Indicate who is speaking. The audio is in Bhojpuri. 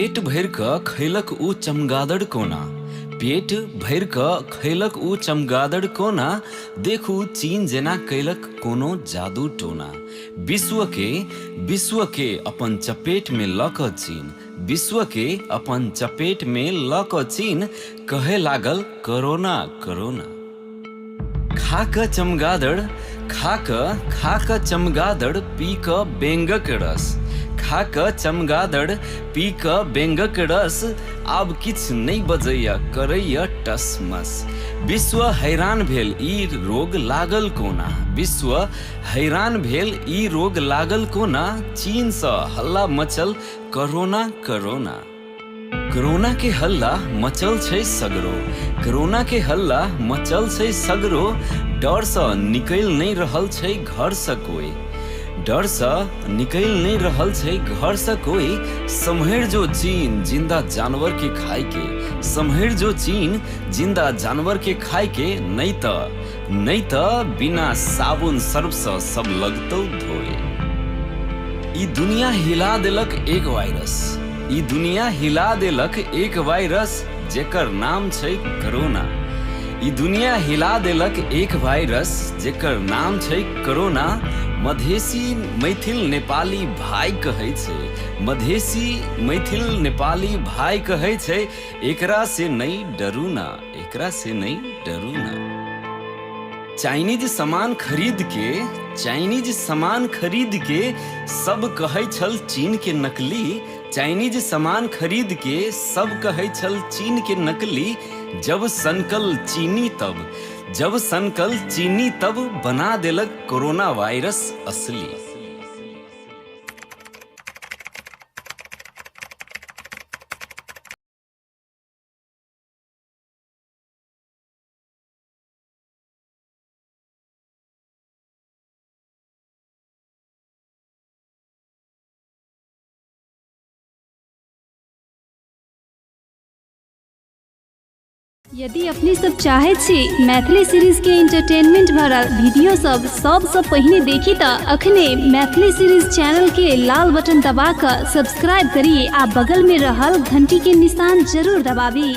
Speaker 1: पेट भरि कऽ खैलक ऊ चमगादड़ कोना, पेट भरि कऽ खैलक ऊ चमगादड़ कोना, देखू चीन जेना कैलक कोनो जादू टोना। विश्व के अपन चपेट में लऽ कऽ चीन, विश्व के अपन चपेट में लऽ कऽ चीन, कहे लागल कोरोना कोरोना। खा कऽ चमगादड़, खा कऽ चमगादड़, पी कऽ बेंगक रस, खा कऽ चमगादड़, पी कऽ बेंगक रस, आब किछु नहि बजैया करैया टसमस। विश्व हैरान भेल ई रोग लागल कोना, विश्व हैरान भेल ई रोग लागल कोना, चीन सँ हल्ला मचल कोरोना कोरोना। कोरोना के हल्ला मचल छै सगरो, कोरोना के हल्ला मचल छै सगरो, डर सँ निकलि नहीं रहल छै घर सँ कोई, डर सँ निकलि नहीं रहल छै घर सँ कोई। सम्हर जो चीन जिंदा जानवर के खाए के, सम्हर जो चीन जिंदा जानवर के खाए के, नहीं त बिना साबुन सर्फ सँ सब लगतौ धोए। ई दुनिया हिला देलक एक वायरस, ई दुनिया हिला देलक एक वायरस, जेकर नाम छै कोरोना। ई दुनिया हिला देलक एक वायरस, जेकर नाम छै कोरोना। मधेसी मैथिल नेपाली भाई कहै छै, मधेसी मैथिल नेपाली भाई कहै छै, एकरा से नहीं डरू ना, एकरा से नहीं डरू ना। चाइनीज सामान खरीद के, चाइनीज सामान खरीद के सब कहै छल चीन के नकली, चाइनीज सामान खरीद के सब कहै छल चीन के नकली। जब सनकल चीनी तब, जब सनकल चीनी तब, बना देलक कोरोना वायरस असली।
Speaker 2: यदि अपने सब चाहे छी मैथिली सीरीज के एंटरटेनमेंट भरल वीडियो सबसे पहले देखी तो अखने मैथिली सीरीज चैनल के लाल बटन दबा कर सब्सक्राइब करी आ बगल में रहल घंटी के निशान जरूर दबावी।